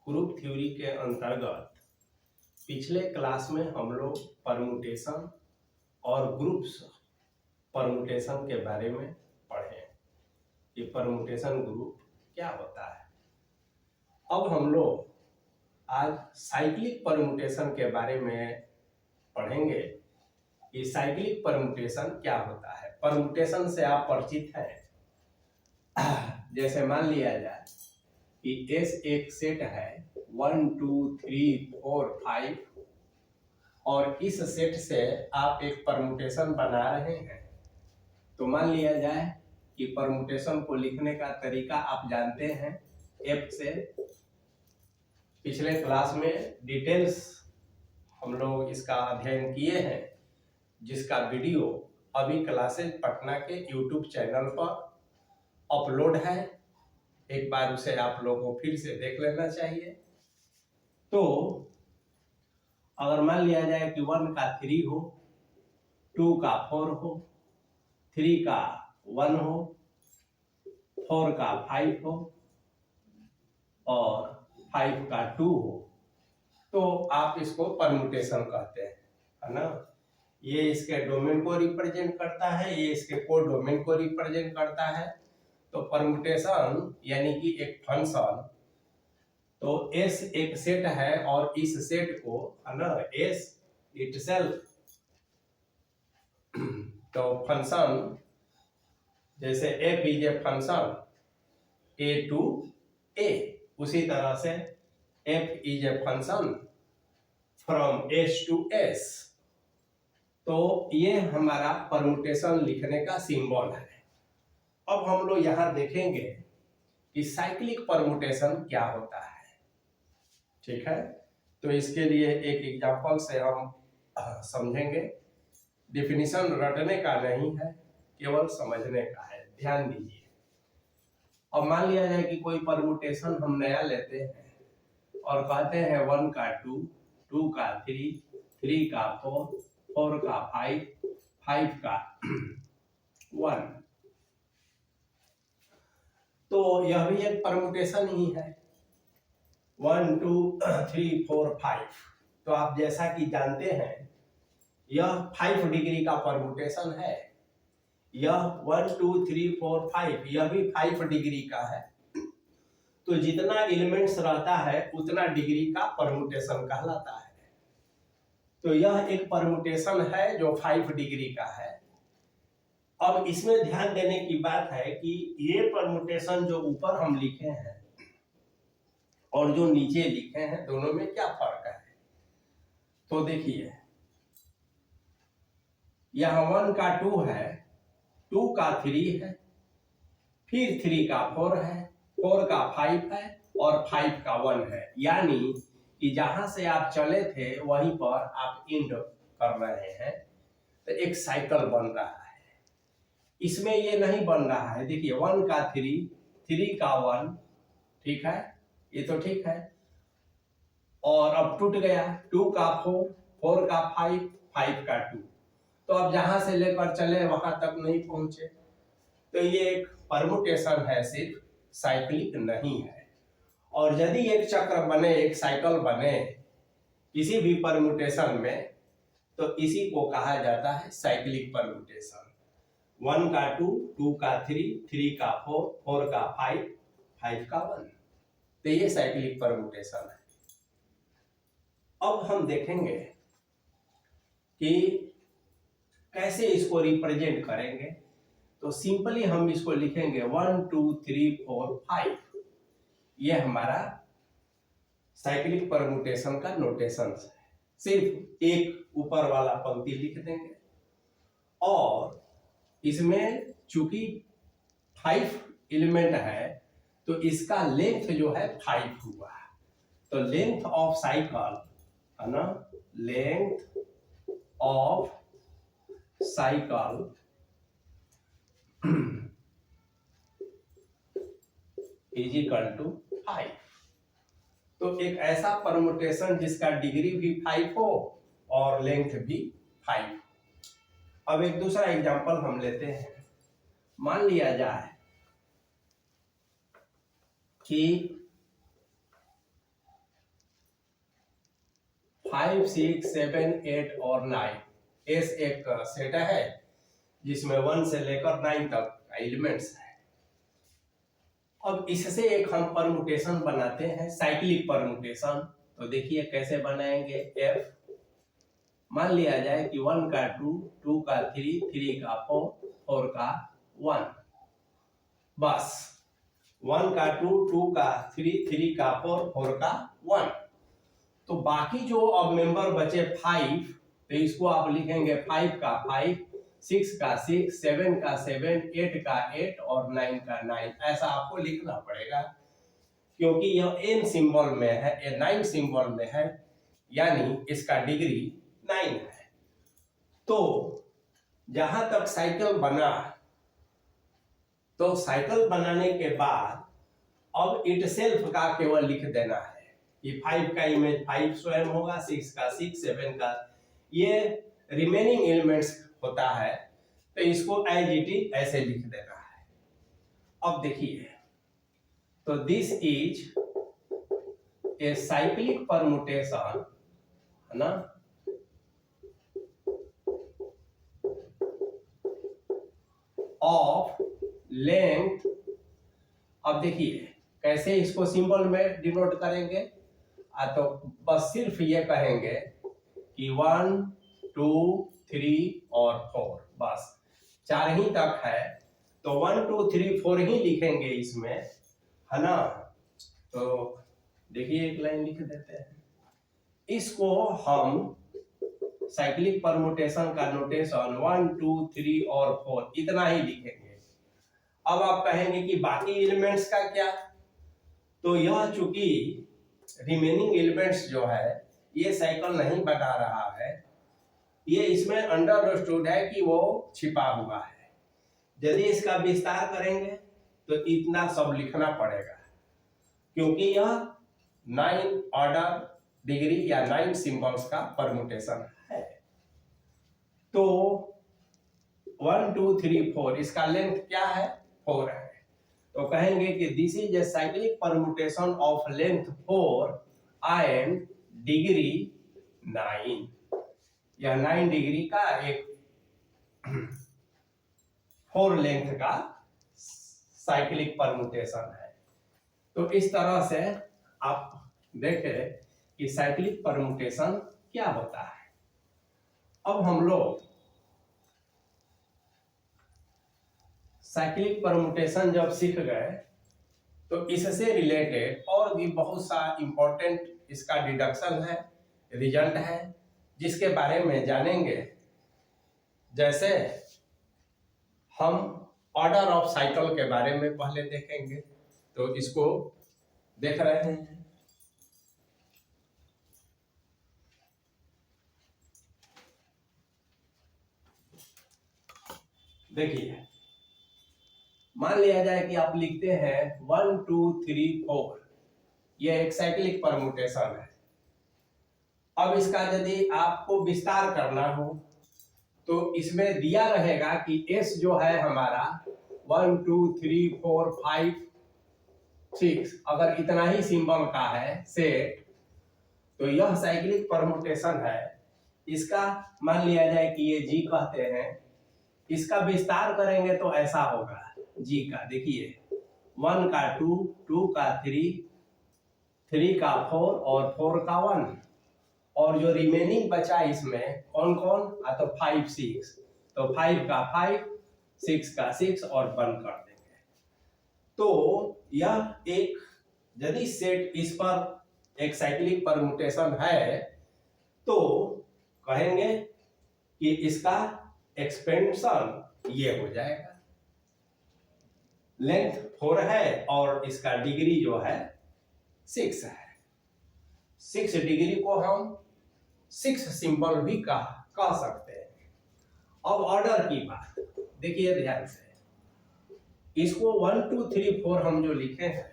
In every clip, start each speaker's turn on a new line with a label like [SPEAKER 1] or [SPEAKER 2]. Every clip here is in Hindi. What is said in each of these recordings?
[SPEAKER 1] ग्रुप थ्योरी के अंतर्गत पिछले क्लास में हम लोग परमुटेशन और ग्रुप्स परमुटेशन के बारे में पढ़े। ये परमुटेशन ग्रुप क्या होता है। अब हम लोग आज साइक्लिक परमुटेशन के बारे में पढ़ेंगे। ये साइक्लिक परमुटेशन क्या होता है। परमुटेशन से आप परिचित हैं। जैसे मान लिया जाए कि S एक सेट है 1 2 3 4 5 और इस सेट से आप एक परमुटेशन बना रहे हैं। तो मान लिया जाए कि परमुटेशन को लिखने का तरीका आप जानते हैं। F से पिछले क्लास में डिटेल्स हम लोग इसका अध्ययन किए हैं, जिसका वीडियो अभी क्लासेज पटना के YouTube चैनल पर अपलोड है। एक बार उसे आप लोगों को फिर से देख लेना चाहिए। तो अगर मान लिया जाए कि 1 का 3 हो, 2 का 4 हो, 3 का 1 हो, 4 का 5 हो और 5 का 2 हो, तो आप इसको परमुटेशन कहते हैं, है ना। ये इसके डोमेन को रिप्रेजेंट करता है, ये इसके कोडोमेन को रिप्रेजेंट करता है। तो परमुटेशन यानी कि एक फंक्शन, तो S एक सेट है और इस सेट को, है ना, S इटसेल्फ, तो फंक्शन जैसे f is a function a to a, उसी तरह से f is a function from S to S। तो ये हमारा परमुटेशन लिखने का सिंबल है। अब हम लोग यहाँ देखेंगे कि साइक्लिक परमुटेशन क्या होता है। ठीक है, तो इसके लिए एक एग्जांपल से हम समझेंगे। डेफिनेशन रटने का नहीं है, केवल समझने का है। ध्यान दीजिए। अब मान लिया जाए कि कोई परमुटेशन हम नया लेते हैं और कहते हैं 1 का 2, 2 का 3, 3 का 4, 4 का 5, 5 का 1। तो यह भी एक परमुटेशन ही है, 1 2 3 4 5। तो आप जैसा कि जानते हैं यह 5 डिग्री का परमुटेशन है। यह 1 2 3 4 5 यह भी 5 डिग्री का है। तो जितना एलिमेंट्स रहता है उतना डिग्री का परमुटेशन कहलाता है। तो यह एक परमुटेशन है जो 5 डिग्री का है। अब इसमें ध्यान देने की बात है कि ये परमुटेशन जो ऊपर हम लिखे हैं और जो नीचे लिखे हैं, दोनों में क्या फर्क है। तो देखिए, यहाँ 1 का 2 है, 2 का 3 है, फिर 3 का 4 है, 4 का 5 है और 5 का 1 है। यानी कि जहां से आप चले थे वहीं पर आप एंड कर रहे हैं। तो एक साइकिल बन रहा है। इसमें ये नहीं बन रहा है। देखिए, 1 का 3, 3 का 1, ठीक है, ये तो ठीक है। और अब टूट गया, 2 का 4, 4 का 5, 5 का 2। तो अब जहां से लेकर चले वहां तक नहीं पहुंचे। तो ये एक परमुटेशन है, सिर्फ साइक्लिक नहीं है। और यदि एक चक्र बने, एक साइकिल बने किसी भी परमुटेशन में, तो इसी को कहा जाता है साइक्लिक परमुटेशन। 1 का 2, 2 का 3, 3 का 4, 4 का 5, 5 का 1। तो ये साइक्लिक परमुटेशन है। अब हम देखेंगे कि कैसे इसको रिप्रेजेंट करेंगे। तो सिंपली हम इसको लिखेंगे 1 2 3 4 5। ये हमारा साइक्लिक परमुटेशन का नोटेशन है। सिर्फ एक ऊपर वाला पंक्ति लिख देंगे और इसमें चूंकि 5 एलिमेंट है तो इसका लेंथ जो है 5 हुआ है। तो लेंथ ऑफ साइकिल, है ना, length of cycle is equal to 5। तो एक ऐसा परमुटेशन जिसका डिग्री भी 5 हो और लेंथ भी 5। अब एक दूसरा एग्जांपल हम लेते हैं। मान लिया जाए कि 5, 6, 7, 8 और 9 एस एक सेट है जिसमें 1 से लेकर 9 तक एलिमेंट्स है। अब इससे एक हम परमुटेशन बनाते हैं, साइक्लिक परमुटेशन। तो देखिए कैसे बनाएंगे। एफ मान लिया जाए कि 1 का 2, 2 का 3, 3 का 4, 4 का 1। बस 1 का 2, 2 का 3, 3 का 4, 4 का 1। तो बाकी जो अब मेंबर बचे 5, तो इसको आप लिखेंगे 5 का 5, 6 का 6, 7 का 7, 8 का 8 और 9 का 9। ऐसा आपको लिखना पड़ेगा क्योंकि यह n सिंबल में है, ये 9 सिंबल में है, यानी इसका डिग्री 9 है। तो जहां तक साइकिल बना, तो साइकिल बनाने के बाद अब इट सेल्फ का केवल लिख देना है कि 5 का इमेज 5 स्वयं होगा, 6 का 6, 7 का, ये रिमेनिंग एलिमेंट्स होता है, तो इसको एज इट इज ऐसे लिख देना है। अब देखिए, तो this is a cyclic permutation, है ना, ऑफ लेंथ। अब देखिए कैसे इसको सिंबल में डिनोट करेंगे। तो बस सिर्फ ये कहेंगे कि 1, 2, 3 और 4, बस 4 ही तक है, तो 1, 2, 3, 4 ही लिखेंगे इसमें, है ना। तो देखिए एक लाइन लिख देते हैं, इसको हम साइक्लिक परमुटेशन का नोटेशन 1, 2, 3 और 4 इतना ही लिखेंगे। अब आप कहेंगे कि बाकी एलिमेंट्स का क्या, तो यह चूंकि रिमेनिंग एलिमेंट्स जो है ये साइकिल नहीं बना रहा है, ये इसमें अंडरस्टूड है कि वो छिपा हुआ है। यदि इसका विस्तार करेंगे तो इतना सब लिखना पड़ेगा क्योंकि यह 9 ऑर्डर डिग्री या 9 सिंबल्स का परमुटेशन है। तो 1, 2, 3, 4 इसका लेंथ क्या है, 4 है। तो कहेंगे कि this is a cyclic permutation of length 4 and degree 9। यह 9 डिग्री का एक 4 लेंथ का साइक्लिक परमुटेशन है। तो इस तरह से आप देखें कि साइक्लिक परमुटेशन क्या होता है। अब हम लोग साइक्लिक परमुटेशन जब सीख गए तो इससे रिलेटेड और भी बहुत सा इंपॉर्टेंट इसका डिडक्शन है, रिजल्ट है, जिसके बारे में जानेंगे। जैसे हम ऑर्डर ऑफ साइकिल के बारे में पहले देखेंगे, तो इसको देख रहे हैं। देखिए मान लिया जाए कि आप लिखते हैं 1, 2, 3, 4, यह एक साइक्लिक परमुटेशन है। अब इसका यदि आपको विस्तार करना हो तो इसमें दिया रहेगा कि S जो है हमारा 1, 2, 3, 4, 5, 6 अगर इतना ही सिंबल का है सेट, तो यह साइक्लिक परमुटेशन है। इसका मान लिया जाए कि ये G कहते हैं, इसका विस्तार करेंगे तो ऐसा होगा G का। देखिए 1 का 2, 2 का 3, 3 का 4 और 4 का 1, और जो रिमेनिंग बचा इसमें कौन कौन, तो 5, 6, तो 5 का 5, 6 का 6 और 1 कर देंगे। तो यह एक यदि सेट इस पर एक साइक्लिक परमुटेशन है तो कहेंगे कि इसका एक्सपेंशन ये हो जाएगा। लेंथ 4 है और इसका डिग्री जो है 6 है। 6 डिग्री को हम 6 सिंबल भी कह सकते हैं। अब ऑर्डर की बात देखिए ध्यान से, इसको 1, 2, 3, 4 हम जो लिखे हैं,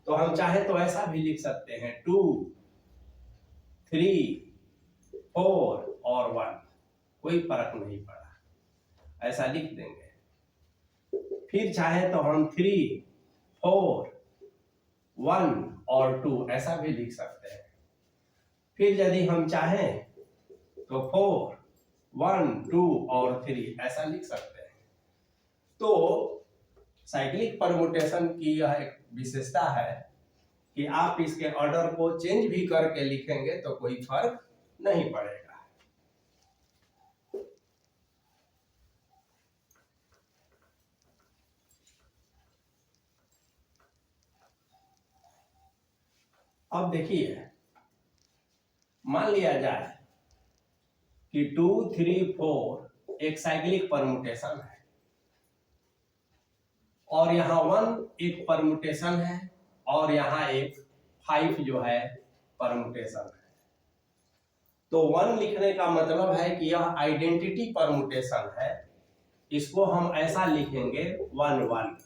[SPEAKER 1] तो हम चाहे तो ऐसा भी लिख सकते हैं 2, 3, 4 और 1, कोई फर्क नहीं पड़ा, ऐसा लिख देंगे। फिर चाहे तो हम 3, 4, 1 और 2 ऐसा भी लिख सकते हैं। फिर यदि हम चाहें तो 4, 1, 2 और 3 ऐसा लिख सकते हैं। तो साइक्लिक परमुटेशन की यह एक विशेषता है कि आप इसके ऑर्डर को चेंज भी करके लिखेंगे तो कोई फर्क नहीं पड़ेगा। अब देखिए, मान लिया जाए कि 2, 3, 4 एक साइक्लिक परमुटेशन है और यहाँ 1 एक परमुटेशन है और यहाँ एक 5 जो है परमुटेशन है। तो 1 लिखने का मतलब है कि यह आइडेंटिटी परमुटेशन है। इसको हम ऐसा लिखेंगे 1, 1,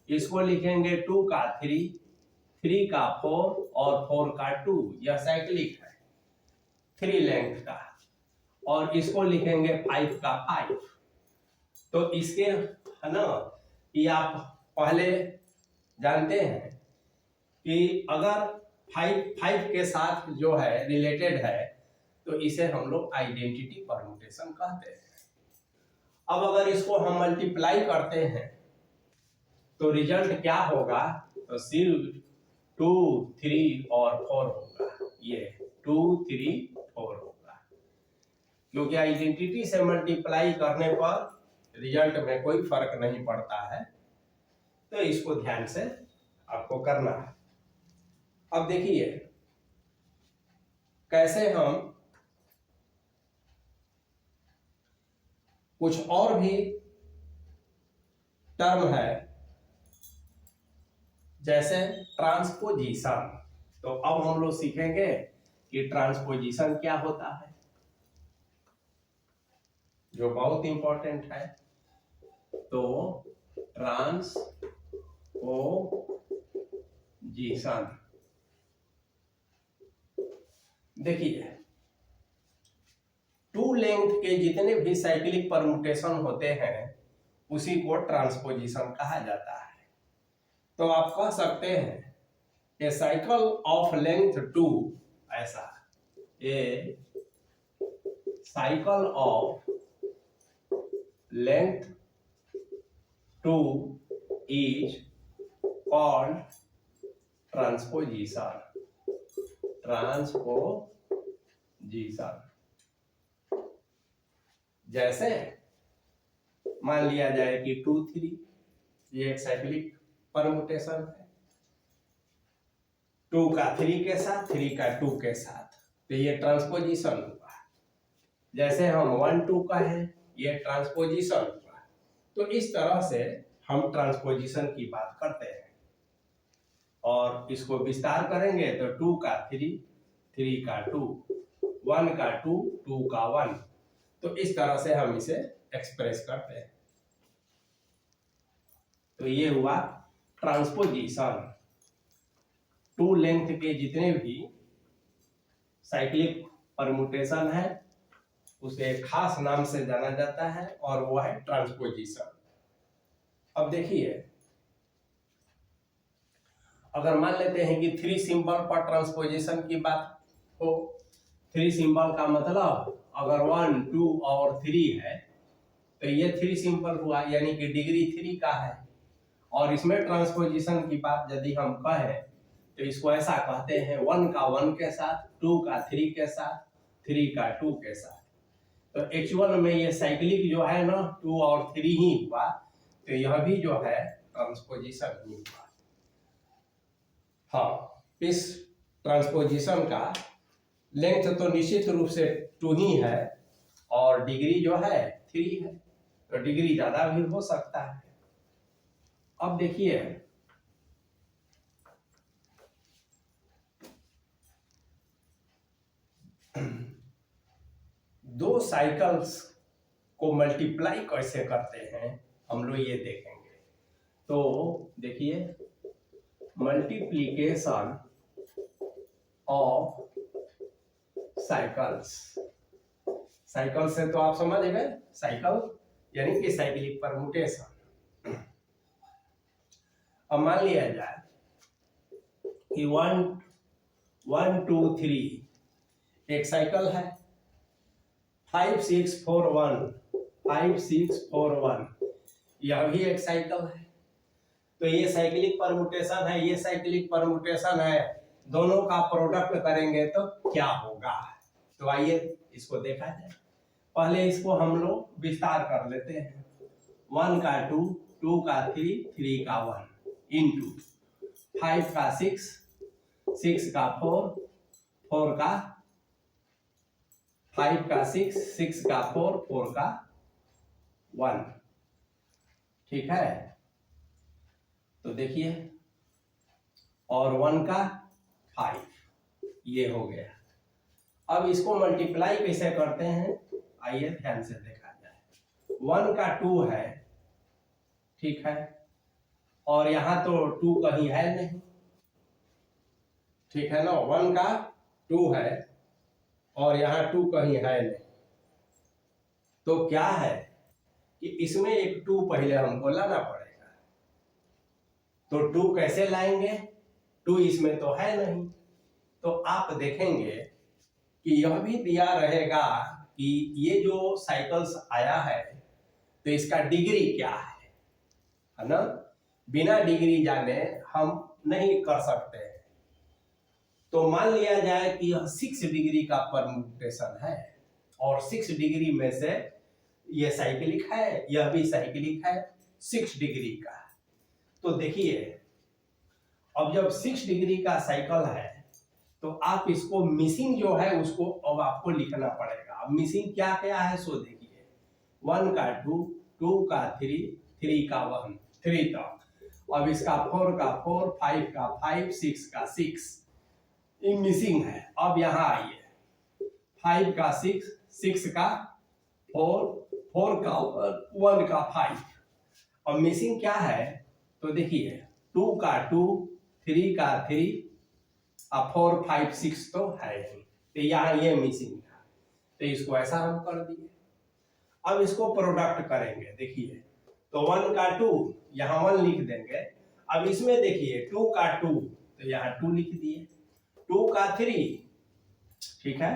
[SPEAKER 1] इसको लिखेंगे 2 का 3, 3 का 4 और 4 का 2, यह साइक्लिक है 3 लेंथ का, और इसको लिखेंगे 5 का 5। तो इसके है ना कि आप पहले जानते हैं कि अगर 5 के साथ जो है रिलेटेड है तो इसे हम लोग आइडेंटिटी परमुटेशन कहते हैं। अब अगर इसको हम मल्टीप्लाई करते हैं तो रिजल्ट क्या होगा, तो सिर्फ 2, 3 और 4 होगा। ये 2, 3, 4 होगा, क्योंकि आइडेंटिटी से मल्टीप्लाई करने पर रिजल्ट में कोई फर्क नहीं पड़ता है। तो इसको ध्यान से आपको करना है। अब देखिए कैसे हम कुछ और भी टर्म है जैसे ट्रांसपोजिशन। तो अब हम लोग सीखेंगे कि ट्रांसपोजिशन क्या होता है, जो बहुत इंपॉर्टेंट है। तो ट्रांसपोजिशन देखिए, 2 लेंथ के जितने भी साइक्लिक परमुटेशन होते हैं उसी को ट्रांसपोजिशन कहा जाता है। तो आप कह सकते हैं ए साइकिल ऑफ लेंथ 2, ऐसा a cycle of length 2 is called transposition. Transposition जैसे मान लिया जाए कि 2, 3 ये एक साइक्लिक परमुटेशन है, 2 का 3 के साथ, 3 का 2 के साथ, तो ये ट्रांसपोजिशन हुआ। जैसे हम 1, 2 का है, ये ट्रांसपोजिशन हुआ। तो इस तरह से हम ट्रांसपोजिशन की बात करते हैं। और इसको विस्तार करेंगे तो 2 का 3, 3 का 2, 1 का 2, 2 का 1, तो इस तरह से हम इसे एक्सप्रेस करते हैं। तो ये हुआ ट्रांसपोजिशन। 2 लेंथ के जितने भी साइक्लिक परमुटेशन है उसे खास नाम से जाना जाता है और वो है ट्रांसपोजिशन। अब देखिए, अगर मान लेते हैं कि 3 सिंबल पर ट्रांसपोजिशन की बात हो, 3 सिंबल का मतलब अगर 1, 2 और 3 है तो ये 3 सिंबल हुआ, यानी कि डिग्री 3 का है। और इसमें ट्रांसपोजिशन की बात यदि हम कहें तो इसको ऐसा कहते हैं 1 का 1 के साथ, 2 का 3 के साथ, 3 का 2 के साथ। तो एक्चुअल में ये साइक्लिक जो है ना 2 और 3 ही हुआ, तो यह भी जो है ट्रांसपोजिशन ही हुआ। हाँ, इस ट्रांसपोजिशन का लेंथ तो निश्चित रूप से 2 ही है और डिग्री जो है 3 है, तो डिग्री ज्यादा भी हो सकता है। अब देखिए, दो साइकिल्स को मल्टीप्लाई कैसे करते हैं हम लोग ये देखेंगे। तो देखिए, मल्टीप्लीकेशन ऑफ साइकिल्स, साइकिल से तो आप समझ गए, साइकिल यानी कि साइक्लिक परमुटेशन। अब मान लिया जाए कि 1, 2, 3 एक साइकिल है 5641, 5641, यह भी एक साइकिल है। तो ये साइक्लिक परम्यूटेशन है, ये साइक्लिक परम्यूटेशन है, दोनों का प्रोडक्ट करेंगे तो क्या होगा। तो आइए इसको देखा जाए। पहले इसको हम लोग विस्तार कर लेते हैं। 1 का 2, 2 का 3, 3 का 1 इंटू 5 का 6, 6 का 4, 4 का 5 का 6, 6 का 4, 4 का 1। ठीक है, तो देखिए, और 1 का 5, ये हो गया। अब इसको मल्टीप्लाई कैसे करते हैं, आइए ध्यान से देखा जाए। 1 का 2 है, ठीक है, और यहां तो 2 कहीं है नहीं, ठीक है ना। 1 का 2 है और यहाँ 2 कहीं है नहीं, तो क्या है कि इसमें एक 2 पहले हमको लाना पड़ेगा। तो 2 कैसे लाएंगे, 2 इसमें तो है नहीं। तो आप देखेंगे कि यह भी दिया रहेगा कि ये जो साइकिल्स आया है तो इसका डिग्री क्या है ना। बिना डिग्री जाने हम नहीं कर सकते हैं। तो मान लिया जाए कि यह 6 डिग्री का परम्यूटेशन है और 6 डिग्री में से यह साइक्लिक है, यह भी साइक्लिक है 6 डिग्री का। तो देखिए, अब जब 6 डिग्री का साइकिल है तो आप इसको मिसिंग जो है उसको अब आपको लिखना पड़ेगा। अब मिसिंग क्या क्या है सो देखिए, 1 का 2, 2 का 3, 3 का 1, 3 तक। अब इसका 4 का 4, 5 का 5, 6 का 6, ये मिसिंग है। अब यहाँ आइए, 5 का 6, 6 का 4, 4 का 1 का 5। अब मिसिंग क्या है तो देखिए, 2 का 2, 3 का 3, 4, 5, 6 तो है नहीं, तो यहाँ ये मिसिंग था, तो इसको ऐसा हम कर दिए। अब इसको प्रोडक्ट करेंगे, देखिए, तो 1 का 2 यहाँ 1 लिख देंगे। अब इसमें देखिए 2 का 2, तो यहाँ 2 लिख दिए। 2 का 3, ठीक है,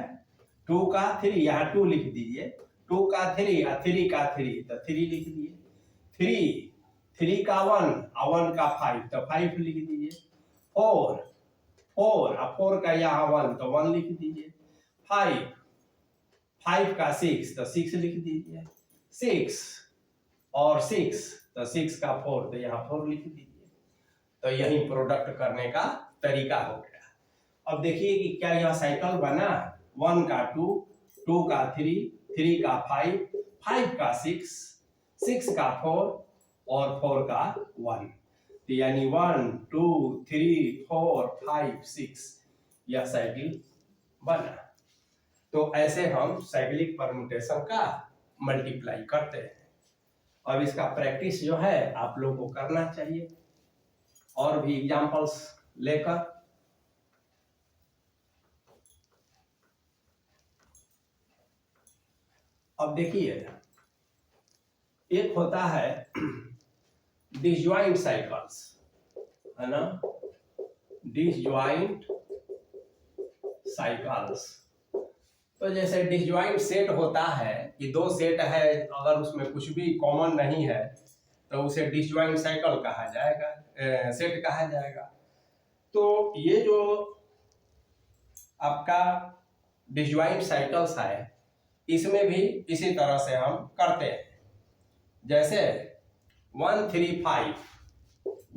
[SPEAKER 1] 2 का 3 यहाँ 2 लिख दीजिए। 2 का 3 और 3 का 3, तो 3 लिख दिए। 3 का 1 और 1 का 5, तो 5 लिख दीजिए। 4 और 4 का यहाँ 1, तो 1 लिख दीजिए। 5 का 6, तो 6 लिख दीजिए। 6 और 6, तो 6 का 4, तो यहाँ 4 लिख दीजिए। तो यही प्रोडक्ट करने का तरीका हो गया। अब देखिए कि क्या यह साइकिल बना। 1 का 2, 2 का 3, 3 का 5, 5 का 6, 6 का 4 और 4 का 1, तो यानी 1, 2, 3, 4, 5, 6 यह साइकिल बना। तो ऐसे हम साइक्लिक परम्यूटेशन का मल्टीप्लाई करते हैं। अब इसका प्रैक्टिस जो है आप लोगों को करना चाहिए और भी एग्जांपल्स लेकर। अब देखिए, एक होता है डिसजॉइंट साइकिल्स, है ना, डिसजॉइंट साइकिल्स। तो जैसे डिसजॉइंट सेट होता है कि 2 सेट है, अगर उसमें कुछ भी कॉमन नहीं है तो उसे डिसजॉइंट साइकिल कहा जाएगा, सेट कहा जाएगा। तो ये जो आपका डिसजॉइंट साइकिल्स है, इसमें भी इसी तरह से हम करते हैं। जैसे 1, 3, 5,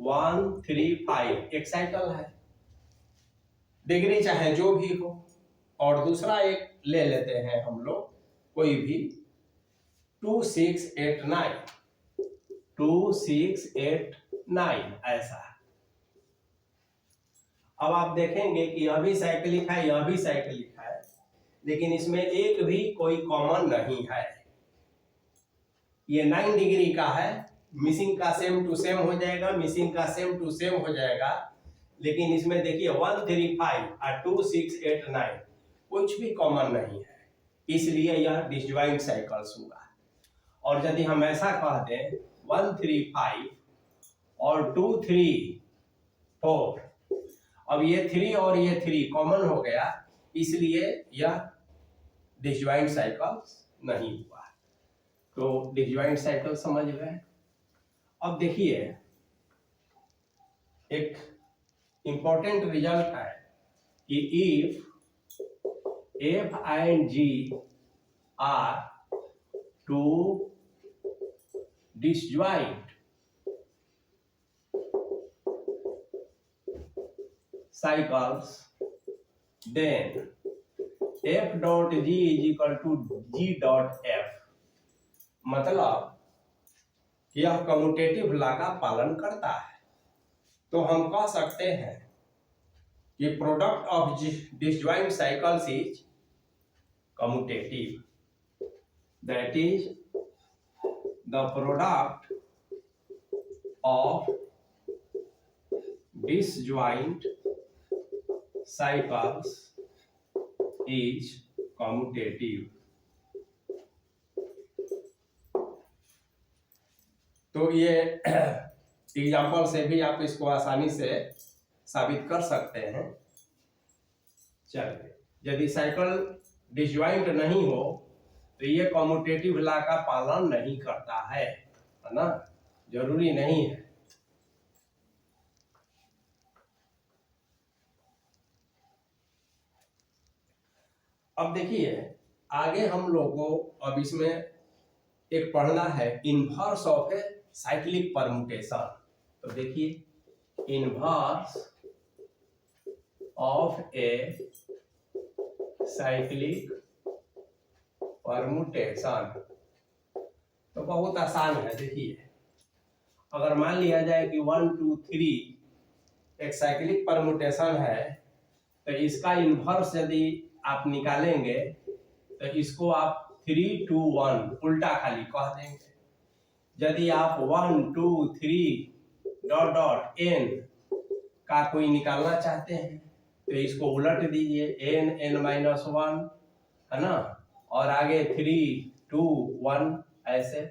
[SPEAKER 1] 1, 3, 5 एक साइकिल है, डिग्री चाहे जो भी हो। और दूसरा एक ले लेते हैं हम लोग, कोई भी 2, 6, 8, 9, 2, 6, 8, 9 ऐसा। अब आप देखेंगे कि यह भी साइक्लिक है, यह भी साइक्लिक है, लेकिन इसमें एक भी कोई कॉमन नहीं है। ये 9 डिग्री का है, मिसिंग का सेम टू सेम हो जाएगा, मिसिंग का सेम टू सेम हो जाएगा। लेकिन इसमें देखिए 1, 3, 5 और 2, 6, 8, 9 कुछ भी कॉमन नहीं है, इसलिए यह डिसजॉइंट साइकिल्स हुआ। और यदि हम ऐसा कह दें 1, 3, 5 और 2, 3, 4, अब ये 3 और ये 3 कॉमन हो गया, इसलिए यह डिसजॉइंट साइकिल नहीं हुआ। तो डिसजॉइंट साइकिल समझ गए। अब देखिए एक इंपॉर्टेंट रिजल्ट है कि if F and G are two disjoint cycles, then F dot G is equal to G dot F। मतलब यह कम्यूटेटिव लॉ का पालन करता है। तो हम कह सकते हैं कि product of disjoint cycles is commutative, that is the product of disjoint cycles is commutative। तो ये एग्जाम्पल से भी आप इसको आसानी से साबित कर सकते हैं। चलिए, यदि साइकिल डिसजॉइंट नहीं हो तो ये कम्यूटेटिव लॉ का पालन नहीं करता है ना, जरूरी नहीं है। अब देखिए आगे हम लोग को अब इसमें एक पढ़ना है inverse of a cyclic permutation. तो देखिए inverse of a cyclic permutation तो बहुत आसान है। देखिए अगर मान लिया जाए कि 1 2 3 एक साइक्लिक परमुटेशन है तो इसका इनवर्स यदि आप निकालेंगे तो इसको आप 3 2 1 उल्टा खाली कह देंगे। यदि आप 1 2 3 डॉट डॉट n का कोई निकालना चाहते हैं तो इसको उलट दीजिए, n n-1 है ना, और आगे 3 2 1 ऐसे।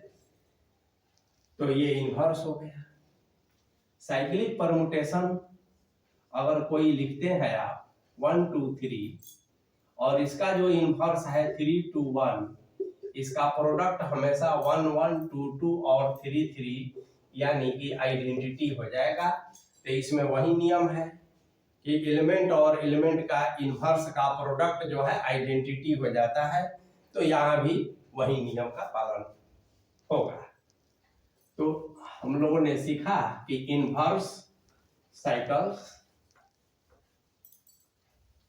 [SPEAKER 1] तो ये इनवर्स हो गया। साइक्लिक परमुटेशन अगर कोई लिखते हैं आप 1 2 3 और इसका जो इनवर्स है 3 2 1, इसका प्रोडक्ट हमेशा 1 1 2 2 और 3 3 यानी कि आइडेंटिटी हो जाएगा। तो इसमें वही नियम है कि एलिमेंट और एलिमेंट का इनवर्स का प्रोडक्ट जो है आइडेंटिटी हो जाता है। तो यहाँ भी वही नियम का पालन होगा। तो हम लोगों ने सीखा कि inverse cycles,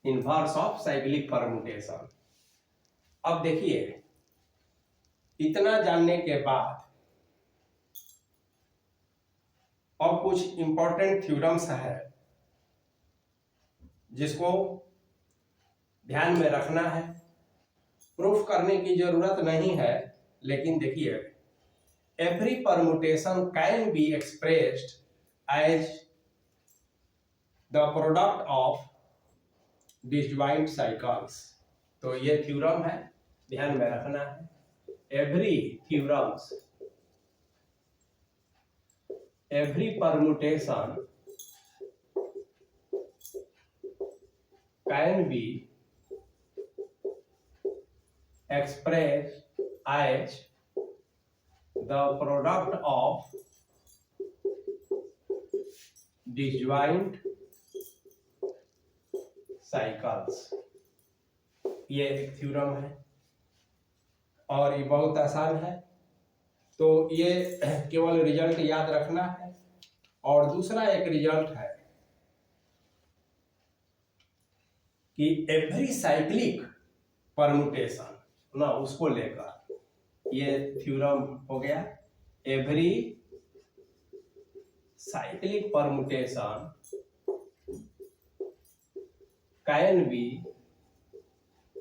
[SPEAKER 1] inverse of cyclic permutation. अब देखिए इतना जानने के बाद अब कुछ इंपॉर्टेंट थ्योरम्स है जिसको ध्यान में रखना है। प्रूफ करने की जरूरत नहीं है, लेकिन देखिए every permutation can be expressed as the product of disjoint cycles. तो ये थ्योरम है, ध्यान में रखना है। Every theorems, every permutation can be expressed as the product of disjoint cycles। ये एक थ्योरम है और ये बहुत आसान है। तो ये केवल रिजल्ट याद रखना है। और दूसरा एक रिजल्ट है कि एवरी साइक्लिक परमुटेशन ना, उसको लेकर ये थ्योरम हो गया। Every cyclic permutation can be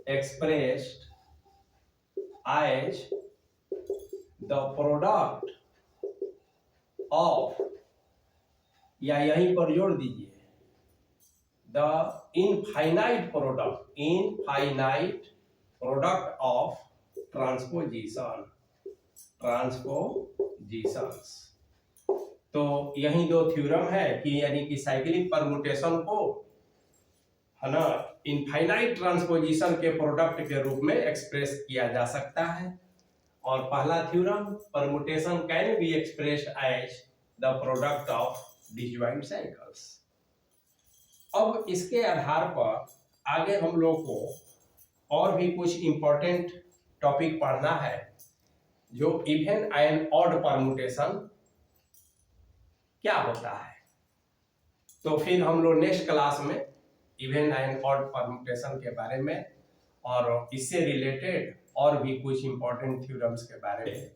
[SPEAKER 1] expressed as the product of, या यहीं पर जोड़ दीजिए, the infinite product of transposition, transpositions. तो यही दो थ्योरम है कि यानी कि साइक्लिक परमुटेशन को है ना, इनफाइनाइट ट्रांसपोजिशन के प्रोडक्ट के रूप में एक्सप्रेस किया जा सकता है। और पहला theorem, permutation can be expressed as the product of disjoint cycles. अब इसके आधार पर आगे हम लोग को और भी कुछ इंपॉर्टेंट टॉपिक पढ़ना है, जो इवन एंड ऑड परमुटेशन क्या होता है। तो फिर हम लोग नेक्स्ट क्लास में इवन एंड ऑड परमुटेशन के बारे में और इससे रिलेटेड और भी कुछ इंपॉर्टेंट थ्योरम्स के बारे में